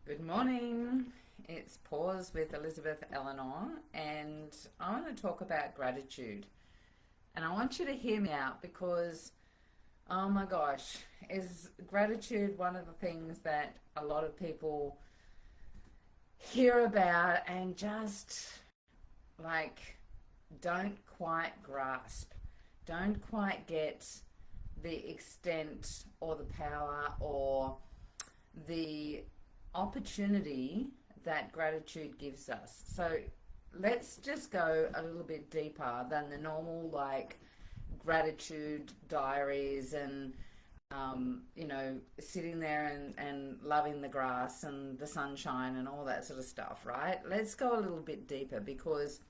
Good morning. It's Pause with Elizabeth Elenor, and I want to talk about gratitude. And I want you to hear me out because, oh my gosh, is gratitude one of the things that a lot of people hear about and just like don't quite grasp, don't quite get the extent or the power or the opportunity that gratitude gives us. So let's just go a little bit deeper than the normal gratitude diaries and sitting there and loving the grass and the sunshine and all that sort of stuff, right? Let's go a little bit deeper because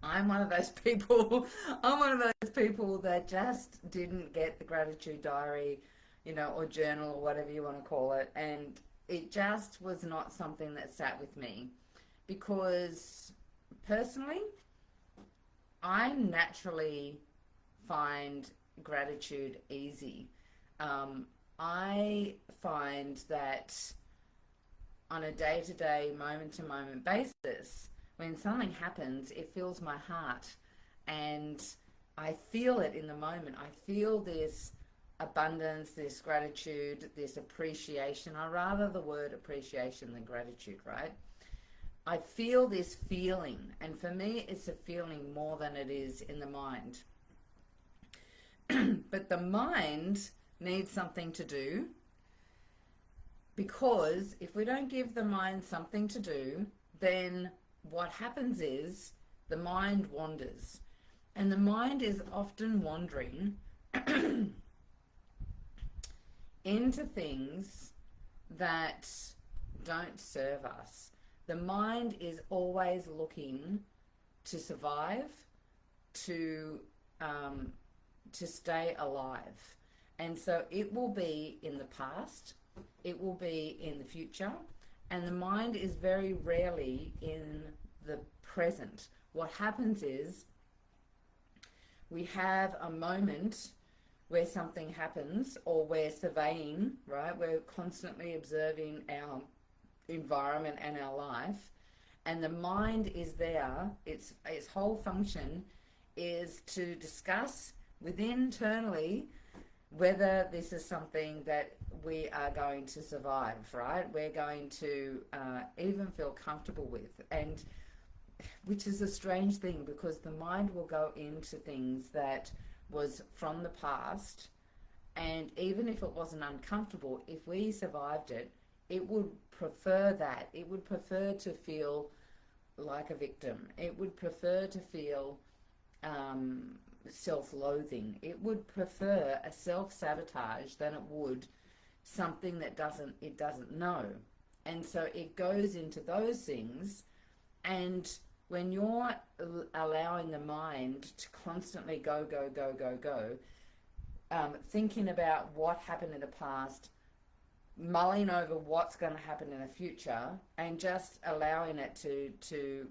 I'm one of those people. I'm one of those people that just didn't get the gratitude diary, or journal or whatever you want to call it. And it just was not something that sat with me because personally, I naturally find gratitude easy. I find that on a day-to-day, moment-to-moment basis, when something happens, it fills my heart and I feel it in the moment. I feel this abundance, this gratitude, this appreciation. I rather the word appreciation than gratitude, right? I feel this feeling, and for me it's a feeling more than it is in the mind. But the mind needs something to do, because if we don't give the mind something to do, then what happens is the mind wanders. And the mind is often wandering into things that don't serve us. The mind is always looking to survive, to stay alive. And so it will be in the past, it will be in the future, and the mind is very rarely in the present. What happens is we have a moment where something happens, or we're surveying, right? We're constantly observing our environment and our life, and the mind is there. Its whole function is to discuss internally whether this is something that we are going to survive, right? We're going to even feel comfortable with, and which is a strange thing because the mind will go into things that was from the past, and even if it wasn't uncomfortable, if we survived it, it would prefer that. It would prefer to feel like a victim. It would prefer to feel self-loathing. It would prefer a self-sabotage than it would something that it doesn't know. And so it goes into those things, and when you're allowing the mind to constantly go, thinking about what happened in the past, mulling over what's going to happen in the future, and just allowing it to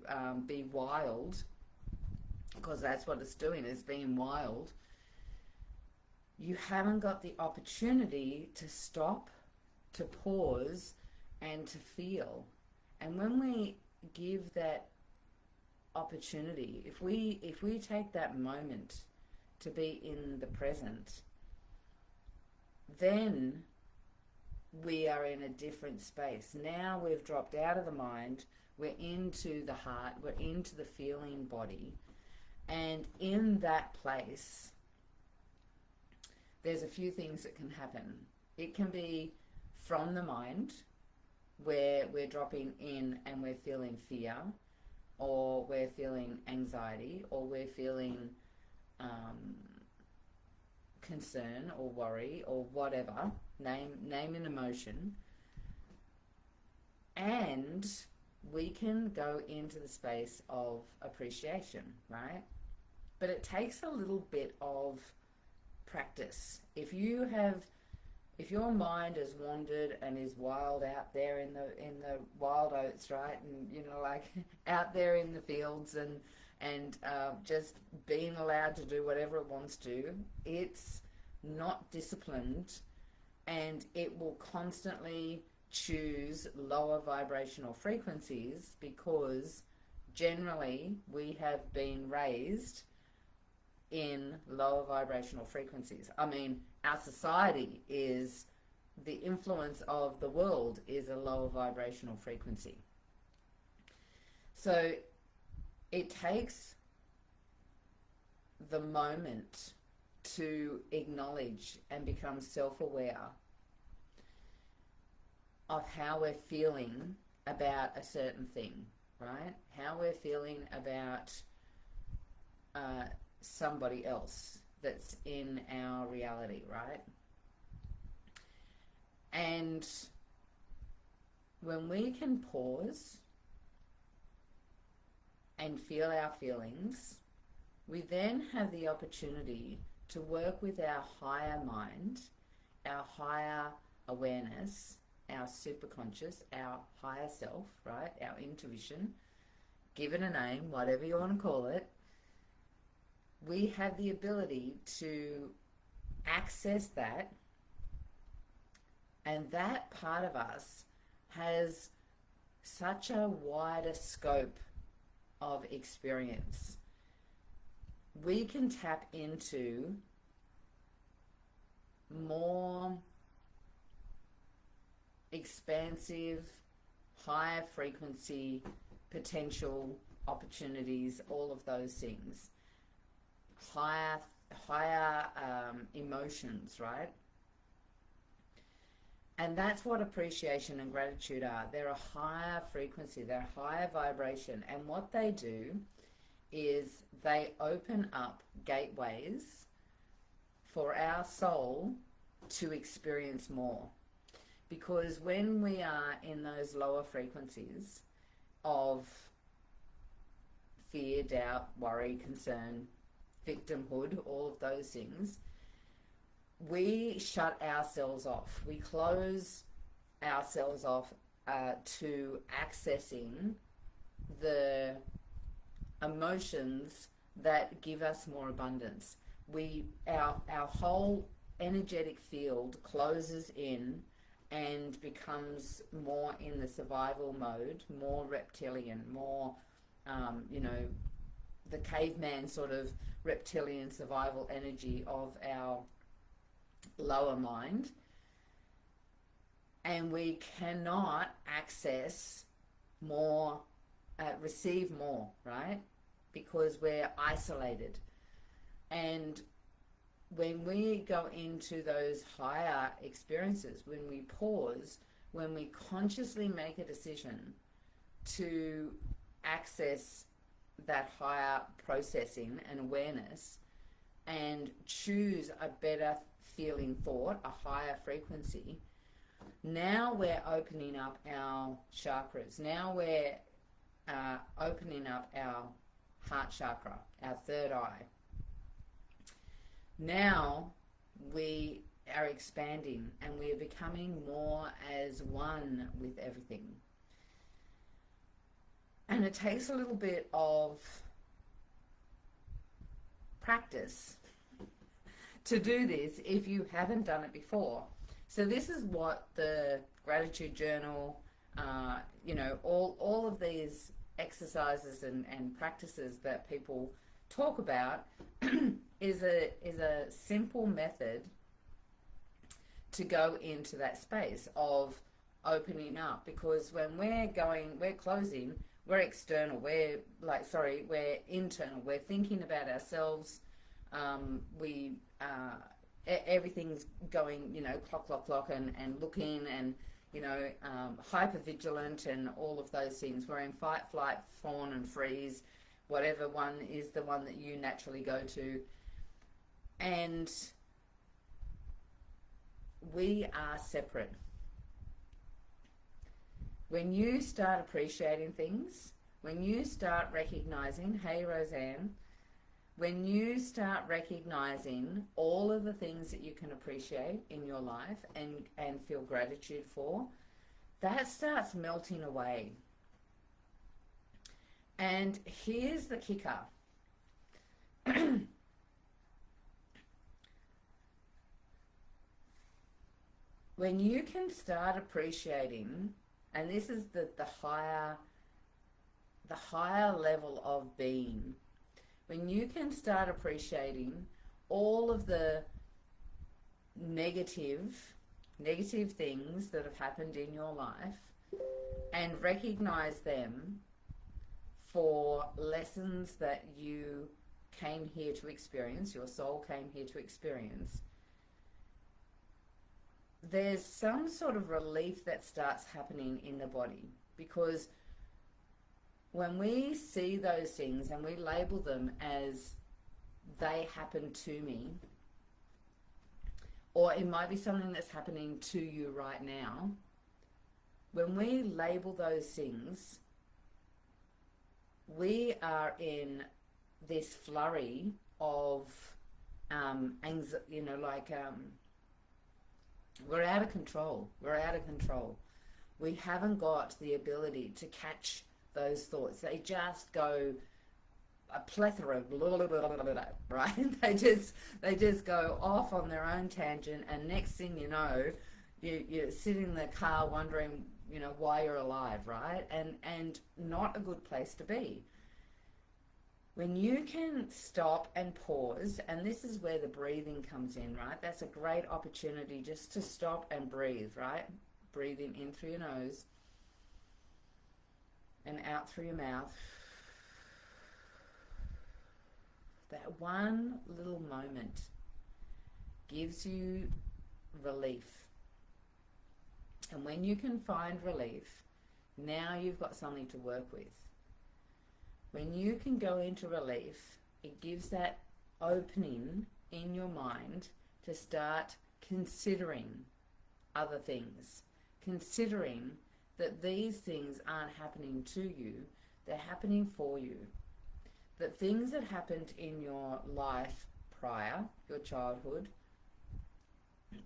be wild, because that's what it's doing, is being wild, you haven't got the opportunity to stop, to pause, and to feel. And when we give that opportunity, if we take that moment to be in the present, then we are in a different space. Now we've dropped out of the mind, we're into the heart, we're into the feeling body, and in that place there's a few things that can happen. It can be from the mind, where we're dropping in and we're feeling fear, or we're feeling anxiety, or we're feeling concern or worry or whatever, name an emotion, and we can go into the space of appreciation, right? But it takes a little bit of practice. If your mind has wandered and is wild out there in the wild oats, right, and out there in the fields and just being allowed to do whatever it wants to, it's not disciplined, and it will constantly choose lower vibrational frequencies because generally we have been raised in lower vibrational frequencies. I mean, our society is, the influence of the world is a lower vibrational frequency. So it takes the moment to acknowledge and become self-aware of how we're feeling about a certain thing, right? How we're feeling about somebody else that's in our reality, right? And when we can pause and feel our feelings, we then have the opportunity to work with our higher mind, our higher awareness, our superconscious, our higher self, right? Our intuition, give it a name, whatever you want to call it. We have the ability to access that, and that part of us has such a wider scope of experience. We can tap into more expansive, higher frequency, potential opportunities, all of those things. Higher emotions, right? And that's what appreciation and gratitude are. They're a higher frequency, they're a higher vibration. And what they do is they open up gateways for our soul to experience more. Because when we are in those lower frequencies of fear, doubt, worry, concern, victimhood, all of those things, we shut ourselves off. We close ourselves off to accessing the emotions that give us more abundance. Our whole energetic field closes in and becomes more in the survival mode, more reptilian, more, the caveman sort of reptilian survival energy of our lower mind. And we cannot access more, receive more, right? Because we're isolated. And when we go into those higher experiences, when we pause, when we consciously make a decision to access that higher processing and awareness and choose a better feeling thought, a higher frequency, now we're opening up our chakras. Now we're opening up our heart chakra, our third eye. Now we are expanding and we are becoming more as one with everything. And it takes a little bit of practice to do this if you haven't done it before. So this is what the gratitude journal, all of these exercises and practices that people talk about is a simple method to go into that space of opening up. Because when we're closing, we're external, we're internal, we're thinking about ourselves, everything's going, clock, and looking, and, hyper vigilant and all of those things. We're in fight, flight, fawn and freeze, whatever one is the one that you naturally go to. And we are separate. When you start appreciating things, when you start recognizing, hey Roseanne, when you start recognizing all of the things that you can appreciate in your life and feel gratitude for, that starts melting away. And here's the kicker. when you can start appreciating, and this is the higher level of being, when you can start appreciating all of the negative things that have happened in your life and recognize them for lessons that you came here to experience, your soul came here to experience, there's some sort of relief that starts happening in the body. Because when we see those things and we label them as they happened to me, or it might be something that's happening to you right now, when we label those things, we are in this flurry of we're out of control. We haven't got the ability to catch those thoughts. They just go a plethora of right? They just go off on their own tangent, and next thing you know, you sit in the car wondering, why you're alive, right? And not a good place to be. When you can stop and pause, and this is where the breathing comes in, right? That's a great opportunity just to stop and breathe, right? Breathing in through your nose and out through your mouth. That one little moment gives you relief. And when you can find relief, now you've got something to work with. When you can go into relief, it gives that opening in your mind to start considering other things. Considering that these things aren't happening to you, they're happening for you. That things that happened in your life prior, your childhood,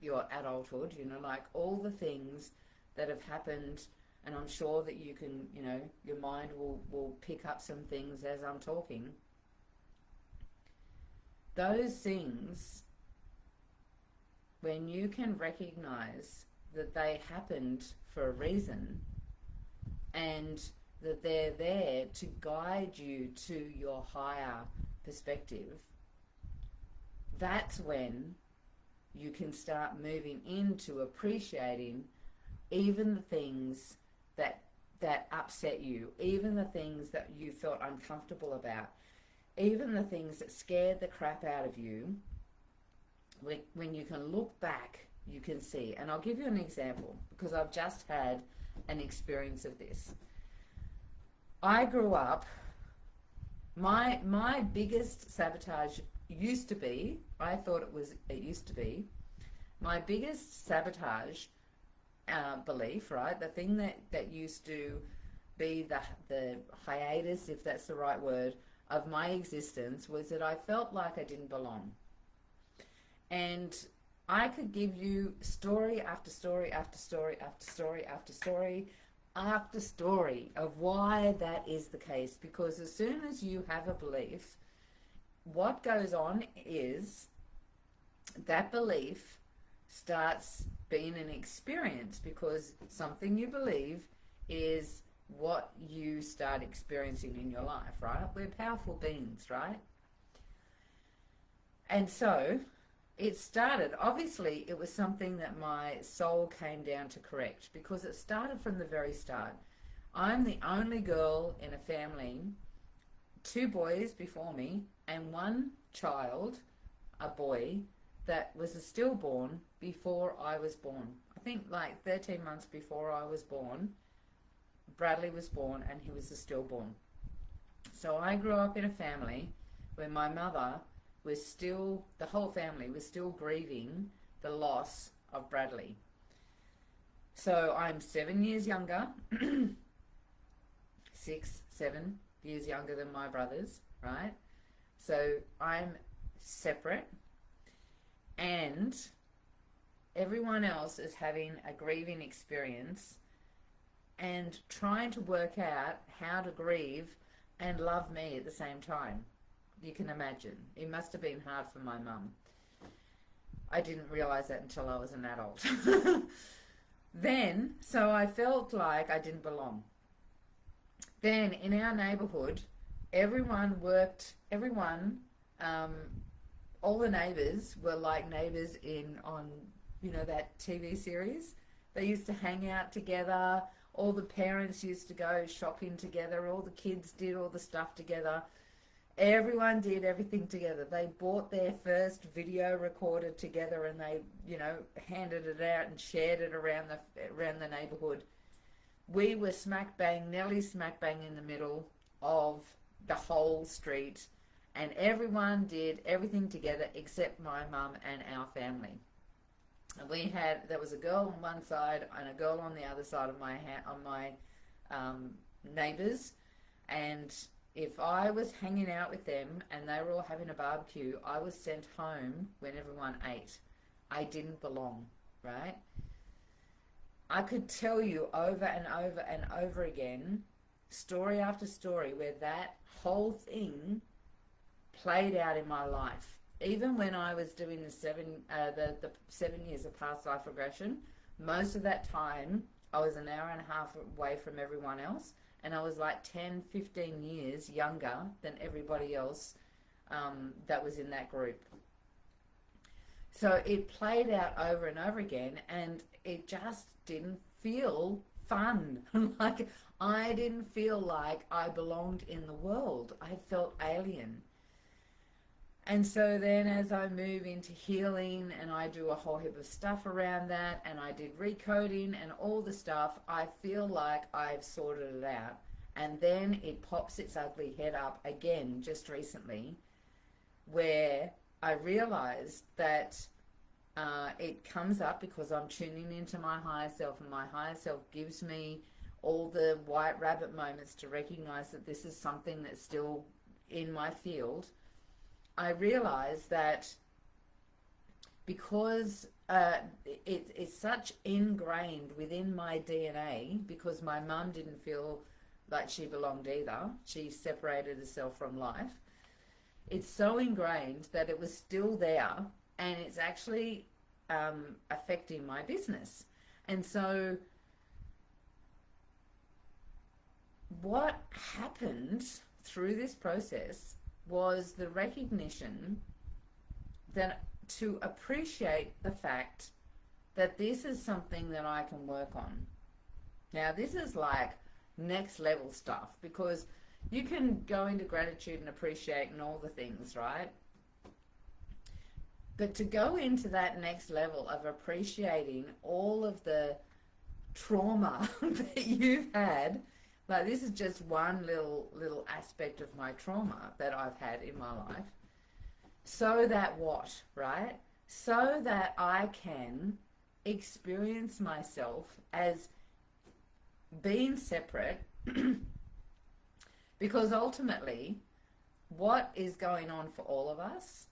your adulthood, like all the things that have happened. And I'm sure that you can, your mind will pick up some things as I'm talking. Those things, when you can recognize that they happened for a reason and that they're there to guide you to your higher perspective, that's when you can start moving into appreciating even the things that upset you, even the things that you felt uncomfortable about, even the things that scared the crap out of you. When you can look back, you can see. And I'll give you an example, because I've just had an experience of this. I grew up, my biggest sabotage used to be, my biggest sabotage belief, right? The thing that used to be the hiatus, if that's the right word, of my existence was that I felt like I didn't belong. And I could give you story after story after story after story after story after story of why that is the case. Because as soon as you have a belief, what goes on is that belief starts being an experience, because something you believe is what you start experiencing in your life, right? We're powerful beings, right? And so it started, obviously it was something that my soul came down to correct, because it started from the very start. I'm the only girl in a family, 2 boys before me and 1 child, a boy, that was a stillborn before I was born. I think like 13 months before I was born, Bradley was born, and he was a stillborn. So I grew up in a family where my mother was still, the whole family was still grieving the loss of Bradley. So I'm 7 years younger, 6, 7 years younger than my brothers, right? So I'm separate, and everyone else is having a grieving experience and trying to work out how to grieve and love me at the same time. You can imagine. It must have been hard for my mum. I didn't realize that until I was an adult. Then, so I felt like I didn't belong. Then in our neighborhood, everyone, um, all the neighbors were like neighbors on, that TV series. They used to hang out together. All the parents used to go shopping together. All the kids did all the stuff together. Everyone did everything together. They bought their first video recorder together, and they, handed it out and shared it around the neighborhood. We were nearly smack bang in the middle of the whole street, and everyone did everything together except my mum and our family. And there was a girl on one side and a girl on the other side of my neighbours, and if I was hanging out with them and they were all having a barbecue, I was sent home when everyone ate. I didn't belong, right? I could tell you over and over and over again, story after story, where that whole thing played out in my life. Even when I was doing the 7 years of past life regression, most of that time I was an hour and a half away from everyone else, and I was like 10, 15 years younger than everybody else that was in that group. So it played out over and over again, and it just didn't feel fun. Like, I didn't feel like I belonged in the world. I felt alien. And so then as I move into healing and I do a whole heap of stuff around that, and I did recoding and all the stuff, I feel like I've sorted it out. And then it pops its ugly head up again just recently, where I realized that it comes up because I'm tuning into my higher self, and my higher self gives me all the white rabbit moments to recognize that this is something that's still in my field. I realized that because it's such ingrained within my DNA, because my mum didn't feel like she belonged either. She separated herself from life. It's so ingrained that it was still there, and it's actually affecting my business. And so what happened through this process was the recognition that to appreciate the fact that this is something that I can work on. Now, this is like next level stuff, because you can go into gratitude and appreciate and all the things, right? But to go into that next level of appreciating all of the trauma that you've had, like, this is just one little aspect of my trauma that I've had in my life. So that what, right? So that I can experience myself as being separate, because ultimately, what is going on for all of us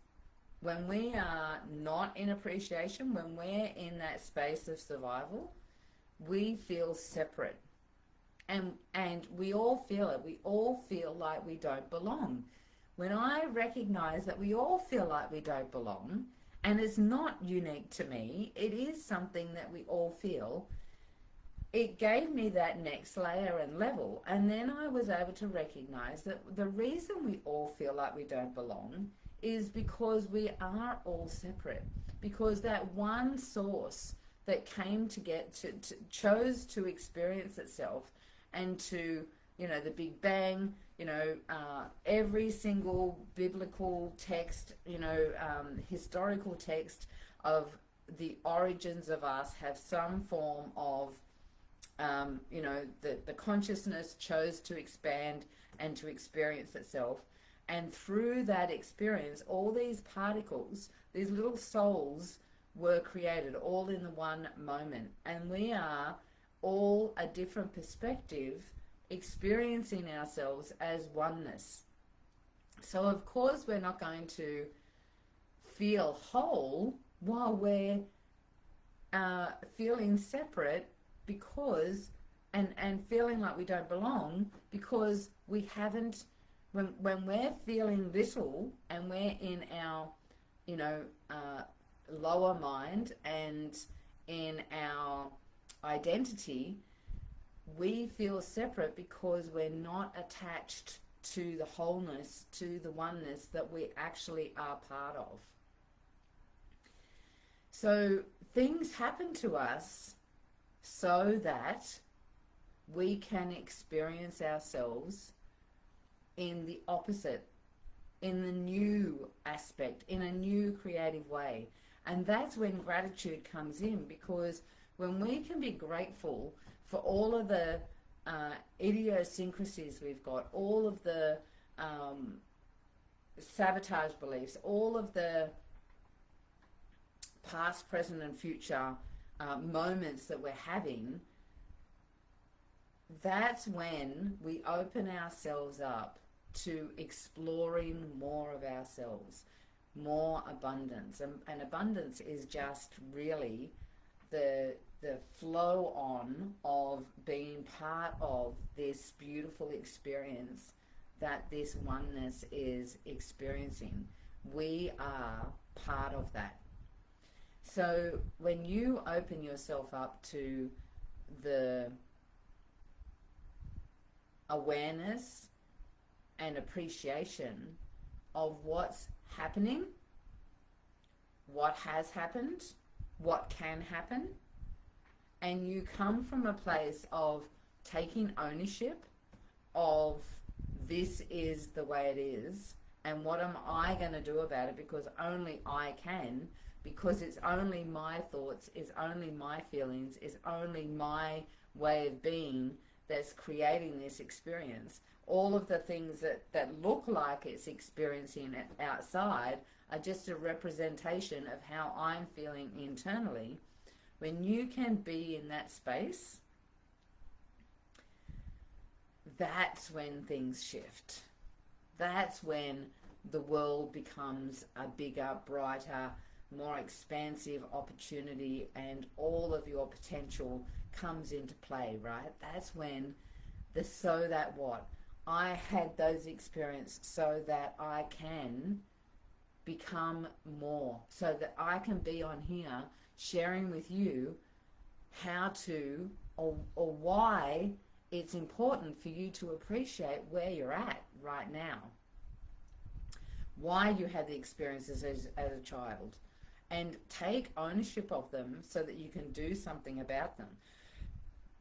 when we are not in appreciation, when we're in that space of survival, we feel separate. And we all feel it. We all feel like we don't belong. When I recognize that we all feel like we don't belong, and it's not unique to me, it is something that we all feel, it gave me that next layer and level. And then I was able to recognize that the reason we all feel like we don't belong is because we are all separate. Because that one source that came to chose to experience itself, and to, the Big Bang, every single biblical text, historical text of the origins of us have some form of, the consciousness chose to expand and to experience itself. And through that experience, all these particles, these little souls, were created all in the one moment. And we are all a different perspective, experiencing ourselves as oneness. So of course we're not going to feel whole while we're feeling separate, because and feeling like we don't belong, because we haven't, when we're feeling little and we're in our lower mind and in our identity, we feel separate because we're not attached to the wholeness, to the oneness that we actually are part of. So things happen to us so that we can experience ourselves in the opposite, in the new aspect, in a new creative way. And that's when gratitude comes in, because when we can be grateful for all of the idiosyncrasies we've got, all of the sabotage beliefs, all of the past, present, and future moments that we're having, that's when we open ourselves up to exploring more of ourselves, more abundance. And abundance is just really the flow on of being part of this beautiful experience that this oneness is experiencing. We are part of that. So when you open yourself up to the awareness and appreciation of what's happening, what has happened, what can happen, and you come from a place of taking ownership of this is the way it is, and what am I going to do about it, because only I can, because it's only my thoughts, it's only my feelings, it's only my way of being that's creating this experience. All of the things that look like it's experiencing it outside are just a representation of how I'm feeling internally. When you can be in that space, that's when things shift. That's when the world becomes a bigger, brighter, more expansive opportunity, and all of your potential comes into play, right? That's when the so that what? I had those experiences so that I can become more, so that I can be on here sharing with you how to or why it's important for you to appreciate where you're at right now, why you had the experiences as a child, and take ownership of them so that you can do something about them.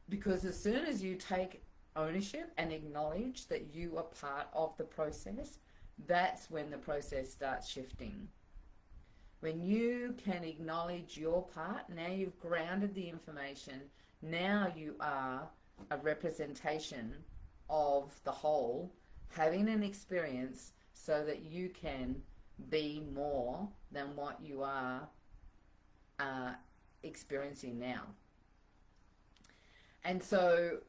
Because as soon as you take ownership and acknowledge that you are part of the process, that's when the process starts shifting. When you can acknowledge your part, now you've grounded the information, now you are a representation of the whole, having an experience so that you can be more than what you are experiencing now. And so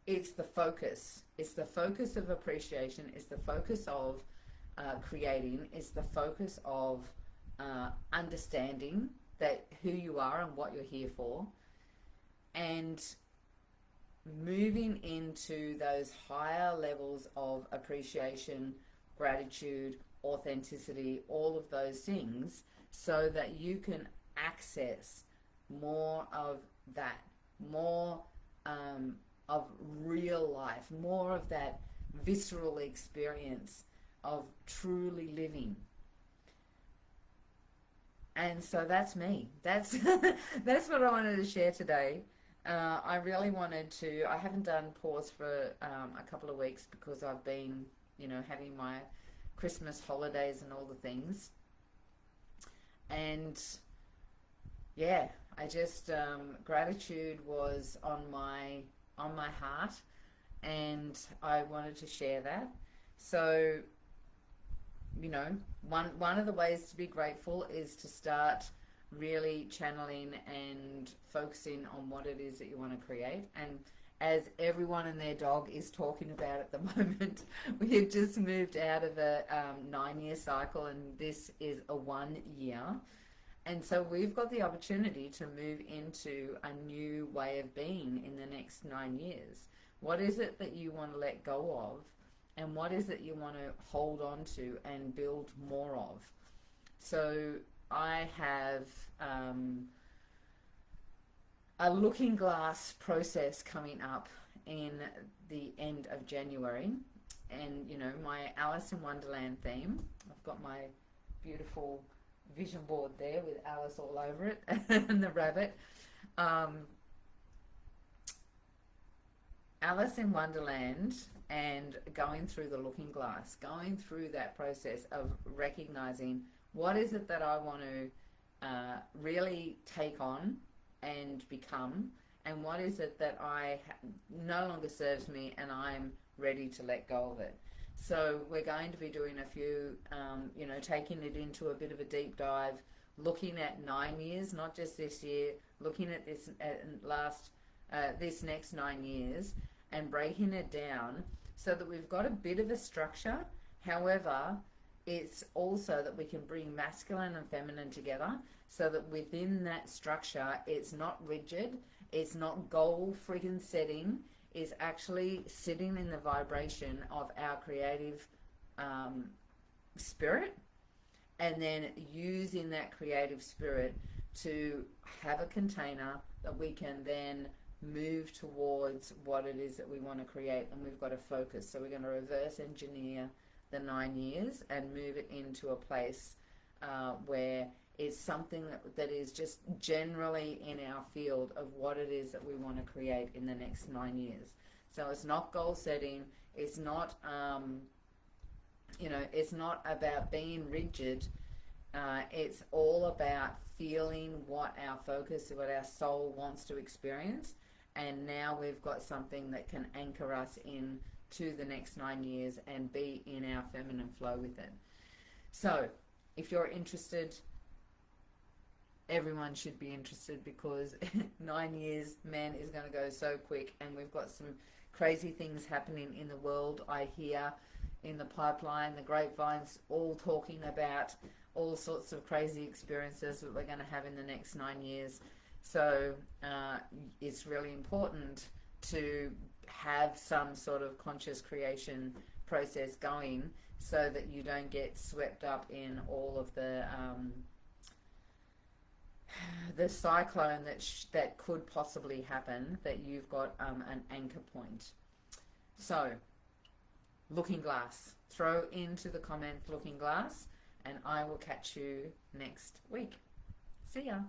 it's the focus. It's the focus of appreciation. It's the focus of creating. It's the focus of understanding that who you are and what you're here for, and moving into those higher levels of appreciation, gratitude, authenticity, all of those things, so that you can access more of that, more of real life, more of that visceral experience of truly living. And so that's me. That's that's what I wanted to share today. I really wanted to. I haven't done pause for a couple of weeks because I've been, having my Christmas holidays and all the things. And yeah, I just gratitude was on my heart, and I wanted to share that. So, one of the ways to be grateful is to start really channeling and focusing on what it is that you want to create. And as everyone and their dog is talking about at the moment, we have just moved out of a 9-year cycle, and this is a 1 year. And so we've got the opportunity to move into a new way of being in the next 9 years. What is it that you want to let go of? And what is it you want to hold on to and build more of? So I have a looking glass process coming up in the end of January. And, you know, my Alice in Wonderland theme, I've got my beautiful vision board there with Alice all over it and the rabbit. Alice in Wonderland, and going through the looking glass, going through that process of recognizing what is it that I want to really take on and become, and what is it that no longer serves me and I'm ready to let go of it. So we're going to be doing a few, you know, taking it into a bit of a deep dive, looking at 9 years, not just this year, looking at this next 9 years, and breaking it down so that we've got a bit of a structure. However, it's also that we can bring masculine and feminine together so that within that structure, it's not rigid, it's not goal friggin' setting, it's actually sitting in the vibration of our creative spirit, and then using that creative spirit to have a container that we can then move towards what it is that we want to create. And we've got to focus. So we're going to reverse engineer the 9 years and move it into a place where it's something that is just generally in our field of what it is that we want to create in the next 9 years. So it's not goal setting. It's not, you know, it's not about being rigid. It's all about feeling what our focus, what our soul wants to experience. And now we've got something that can anchor us in to the next 9 years and be in our feminine flow with it. So if you're interested, everyone should be interested, because 9 years, man, is going to go so quick, and we've got some crazy things happening in the world. I hear in the pipeline, the grapevines, all talking about all sorts of crazy experiences that we're going to have in the next 9 years. So it's really important to have some sort of conscious creation process going so that you don't get swept up in all of the cyclone that could possibly happen, that you've got an anchor point. So, looking glass. Throw into the comments looking glass, and I will catch you next week. See ya.